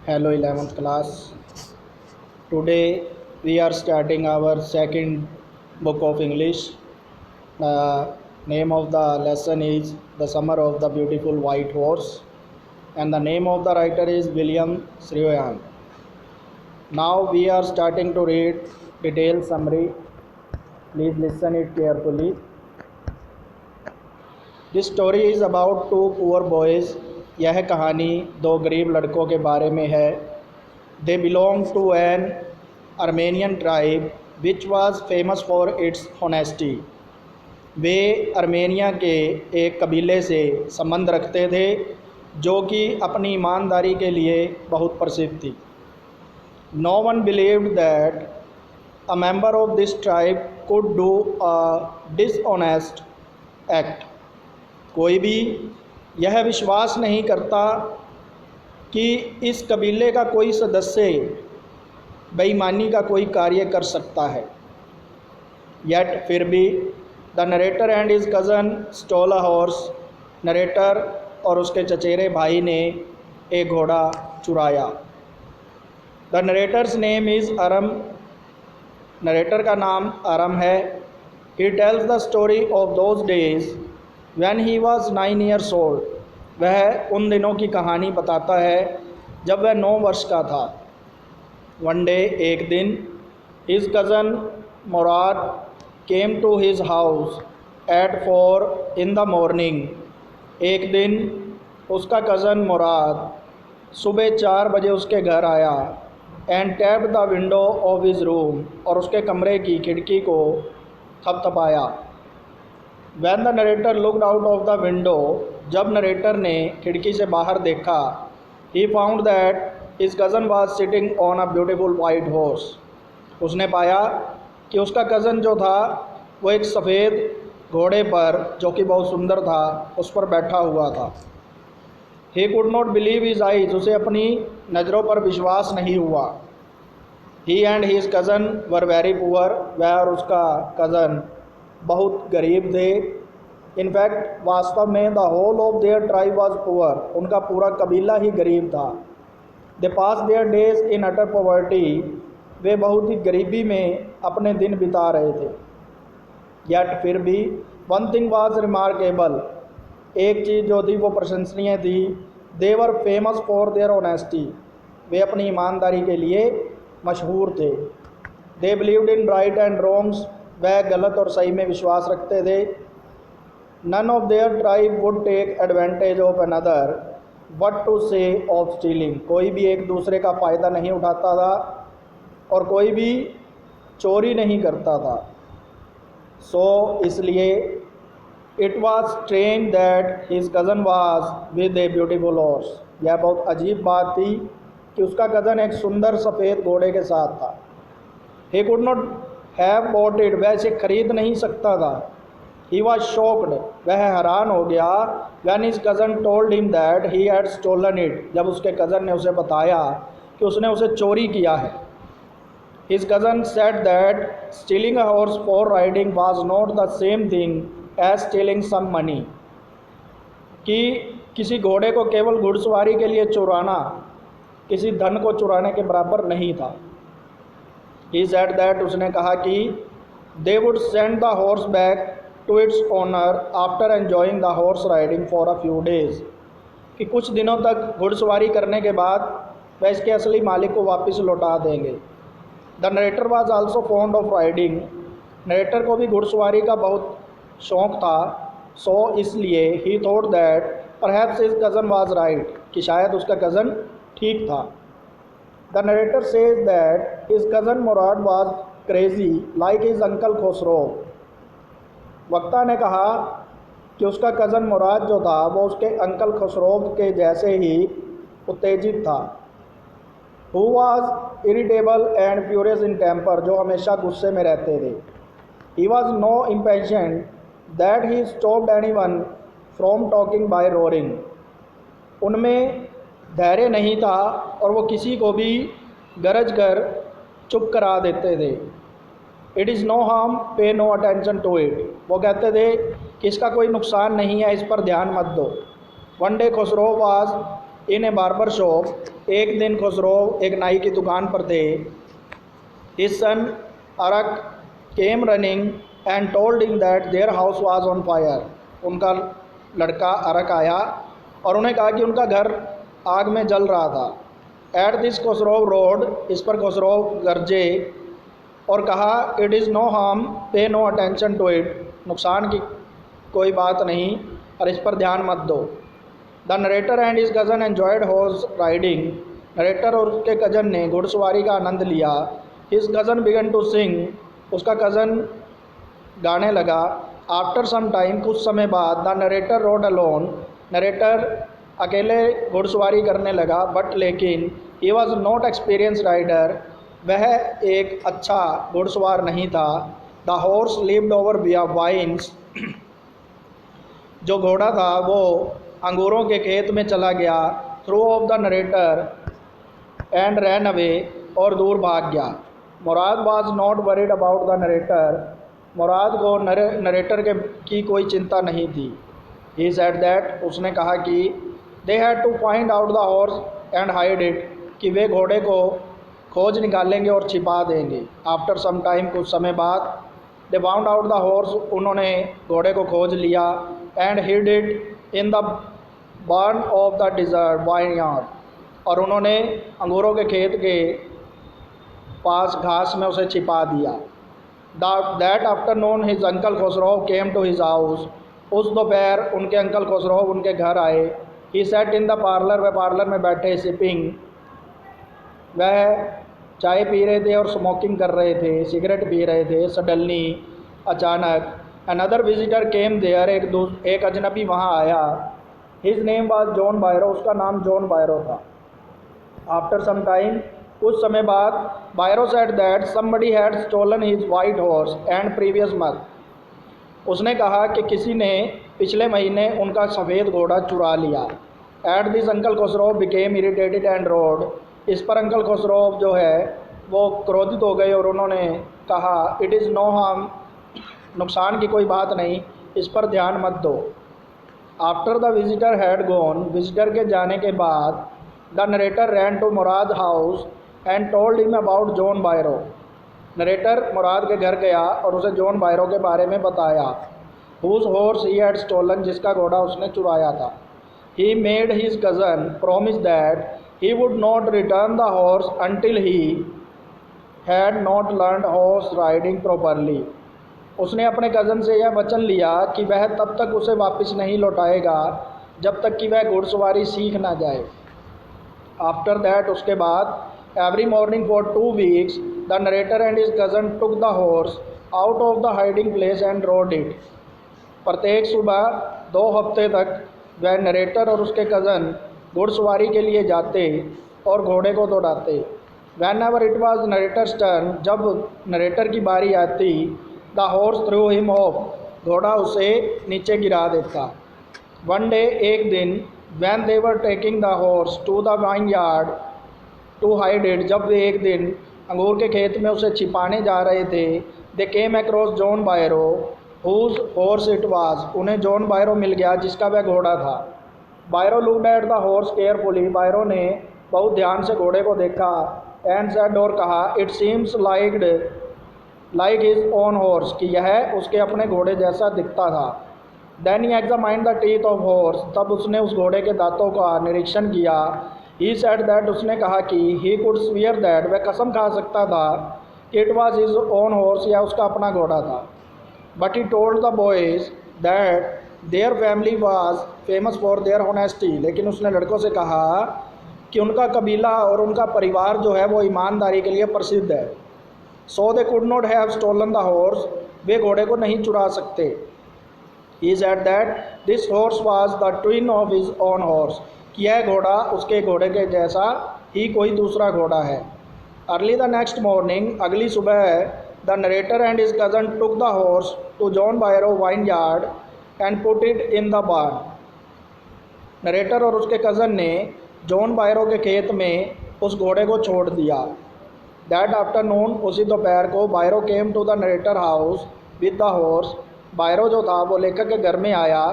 Hello 11th class. Today we are starting our second book of English. The name of the lesson is The Summer of the Beautiful White Horse, and the name of the writer is William Srivan. Now we are starting to read detailed summary. Please listen it carefully. This story is about two poor boys. यह कहानी दो गरीब लड़कों के बारे में है. They belong to an Armenian tribe which was famous for its honesty. Way Armenia के एक कबीले से संबंध रखते थे जो कि अपनी ईमानदारी के लिए बहुत प्रसिद्ध थी. No one believed that a member of this tribe could do a dishonest act. कोई भी यह विश्वास नहीं करता कि इस कबीले का कोई सदस्य बेईमानी का कोई कार्य कर सकता है. Yet फिर भी the narrator and his cousin stole a horse. Narrator और उसके चचेरे भाई ने एक घोड़ा चुराया. The narrator's name is Aram. Narrator का नाम अरम है. He tells the story of those days when he was 9 years old. वह उन दिनों की कहानी बताता है जब वह 9 वर्ष का था. वन डे एक दिन his cousin Mourad came to his house at 4 in the morning. एक दिन उसका कज़न मुराद सुबह 4 बजे उसके घर आया. And tapped the window of his room. और उसके कमरे की खिड़की को थपथपाया. When the narrator looked out of the window, जब नरेटर ने खिड़की से बाहर देखा, he found that his cousin was sitting on a beautiful white horse. उसने पाया कि उसका कज़न जो था वो एक सफ़ेद घोड़े पर, जो कि बहुत सुंदर था, उस पर बैठा हुआ था. He could not believe his eyes. उसे अपनी नज़रों पर विश्वास नहीं हुआ. He and his cousin were very poor. वह और उसका कज़न बहुत गरीब थे. इनफैक्ट वास्तव में the whole of their tribe was poor. उनका पूरा कबीला ही गरीब था. They passed their days in utter poverty. वे बहुत ही गरीबी में अपने दिन बिता रहे थे. यट फिर भी वन थिंग वाज रिमार्केबल. एक चीज़ जो थी वो प्रशंसनीय थी. They were famous for their honesty. वे अपनी ईमानदारी के लिए मशहूर थे. They believed in right and wrongs. वह गलत और सही में विश्वास रखते थे. None of their tribe would take advantage of another what to say of stealing. कोई भी एक दूसरे का फ़ायदा नहीं उठाता था और कोई भी चोरी नहीं करता था. सो इसलिए it was strange that his cousin was with a beautiful horse. यह बहुत अजीब बात थी कि उसका कज़न एक सुंदर सफ़ेद घोड़े के साथ था. He could not have bought it. वह इसे खरीद नहीं सकता था. He was shocked. वह हैरान हो गया. When his cousin told him that he had stolen it. जब उसके कज़न ने उसे बताया कि उसने उसे चोरी किया है. His cousin said that stealing a horse for riding was not the same thing as stealing some money. कि किसी घोड़े को केवल घुड़सवारी के लिए चुराना किसी धन को चुराने के बराबर नहीं था. He said that उसने कहा कि they would send the horse back to its owner after enjoying the horse riding for a few days. कि कुछ दिनों तक घुड़सवारी करने के बाद वह इसके असली मालिक को वापस लौटा देंगे. The narrator was also fond of riding. Narrator को भी घुड़सवारी का बहुत शौक़ था. सो इसलिए he thought that perhaps his cousin was right. कि शायद उसका कज़न ठीक था. The narrator says that his cousin Murad was crazy like his uncle Khosrow. वक्ता ने कहा कि उसका कज़न मुराद जो था वो उसके अंकल खसरोव के जैसे ही उत्तेजित था. Who was irritable and furious in temper. जो हमेशा गुस्से में रहते थे. He was no impatient that he stopped anyone from talking by roaring. उनमें धैर्य नहीं था और वो किसी को भी गरज कर चुप करा देते थे. इट इज़ नो हार्म, पे नो अटेंशन टू इट. वो कहते थे कि इसका कोई नुकसान नहीं है, इस पर ध्यान मत दो. One day Khosrove was in a barber shop. एक दिन खुसरो एक नाई की दुकान पर थे। His son Arak came running and told him that their house was on fire. उनका लड़का अरक आया और उन्हें कहा कि उनका घर आग में जल रहा था। एट दिस खुसरो रोड, इस पर खुसरो गरजे और कहा, इट इज़ नो हार्म, पे नो अटेंशन टू इट। नुकसान की कोई बात नहीं और इस पर ध्यान मत दो। The narrator and his cousin enjoyed horse riding. Narrator और उसके कज़न ने घुड़सवारी का आनंद लिया। His cousin began to sing. उसका कज़न गाने लगा। आफ्टर सम टाइम, कुछ समय बाद, the narrator rode alone. Narrator अकेले घुड़सवारी करने लगा। बट लेकिन he was not experience rider. वह एक अच्छा घुड़सवार नहीं था। The horse lived over vines. जो घोड़ा था वो अंगूरों के खेत में चला गया। Threw off the narrator and ran away, और दूर भाग गया। Mourad was not worried about the narrator. Mourad को नरेटर के की कोई चिंता नहीं थी। ही सेड दैट, उसने कहा कि they had to find out the horse and hide it, कि वे घोड़े को खोज निकालेंगे और छिपा देंगे। आफ्टर सम टाइम, कुछ समय बाद, they found out the horse, उन्होंने घोड़े को खोज लिया। And hid it in the barn of the desert vineyard, और उन्होंने अंगूरों के खेत के पास घास में उसे छिपा दिया। That afternoon his uncle Khosrove came to his house. उस दोपहर उनके अंकल खुसरो उनके घर आए। He sat in the parlour, वह पार्लर में बैठे सिपिंग, वह चाय पी रहे थे और स्मोकिंग कर रहे थे, सिगरेट पी रहे थे। सडनली, अचानक, अनदर विजिटर केम देयर, एक अजनबी वहाँ आया। हिज नेम वाज जॉन बायरो, उसका नाम जॉन बायरो था। आफ्टर सम टाइम, कुछ समय बाद, Byro said that somebody had stolen his white horse and previous month. उसने कहा कि किसी ने पिछले महीने उनका सफ़ेद घोड़ा चुरा लिया। At this uncle Khusro became irritated and road. इस पर अंकल खुसरो जो है वो क्रोधित हो गए और उन्होंने कहा, इट इज़ नो हार्म, नुकसान की कोई बात नहीं, इस पर ध्यान मत दो। After the visitor had gone, visitor के जाने के बाद, the narrator ran to Mourad house and told him about John Byro. Narrator Mourad के घर गया और उसे जॉन बायरो के बारे में बताया। Whose horse he had stolen, जिसका घोड़ा उसने चुराया था। He made his cousin promise that he would not return the horse until he had not learned horse riding properly. उसने अपने कज़न से यह वचन लिया कि वह तब तक उसे वापस नहीं लौटाएगा जब तक कि वह घुड़सवारी सीख ना जाए। आफ्टर दैट, उसके बाद, every morning for 2 weeks the narrator and his cousin took the horse out of the hiding place and road it. प्रत्येक सुबह 2 हफ्ते तक वह नरेटर और उसके कज़न घुड़सवारी के लिए जाते और घोड़े को दौड़ाते। Whenever it was narrator's turn, जब नरेटर की बारी आती, the horse threw him off, घोड़ा उसे नीचे गिरा देता। वन डे, एक दिन, when they were taking the horse to the vineyard to hide it, जब वे एक दिन अंगूर के खेत में उसे छिपाने जा रहे थे, they came across John Byro whose horse it was, उन्हें जॉन बायरो मिल गया जिसका वह घोड़ा था। Byro looked at the horse carefully, Byro ने बहुत ध्यान से घोड़े को देखा। एंड सेड, और कहा, it seems like his own horse, कि यह उसके अपने घोड़े जैसा दिखता था। Then he examined the teeth of horse, तब उसने उस घोड़े के दांतों का निरीक्षण किया। ही सेड दैट, उसने कहा कि ही कुड स्वीयर दैट, वह कसम खा सकता था कि it was his own horse, या उसका अपना घोड़ा था। But he told the boys that their family was famous for their honesty, लेकिन उसने लड़कों से कहा कि उनका कबीला और उनका परिवार जो है वो ईमानदारी के लिए प्रसिद्ध है। So they could not have stolen the horse, वे घोड़े को नहीं चुरा सकते। He said that this horse was the twin of his own horse, कि यह घोड़ा उसके घोड़े के जैसा ही कोई दूसरा घोड़ा है। अर्ली द नेक्स्ट मॉर्निंग, अगली सुबह, the narrator and his cousin took the horse to John Byro vineyard and put it in the barn. Narrator और उसके कज़न ने जॉन बायरो के खेत में उस घोड़े को छोड़ दिया। दैट आफ्टरनून, उसी दोपहर को, Byro came to the narrator house with the horse, Byro जो था वो लेखक के घर में आया।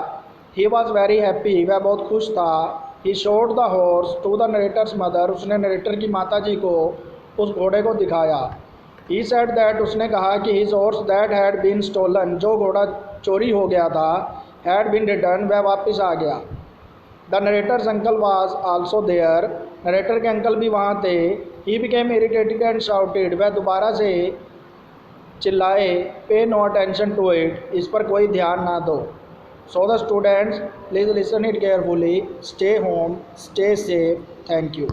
ही वॉज वेरी हैप्पी, वह बहुत खुश था। He showed the horse to the narrator's mother, उसने नरेटर की माता जी को उस घोड़े को दिखाया। ही सेड दैट, उसने कहा कि his horse that had been stolen, जो घोड़ा चोरी हो गया था, हैड बीन रिटर्न, वह वापस आ गया। The narrator's uncle was also there, narrator के अंकल भी वहाँ थे। He became irritated and shouted, वह दोबारा से चिल्लाए, पे नो अटेंशन टू इट, इस पर कोई ध्यान ना दो। So the students please listen it carefully, stay home, stay safe, thank you.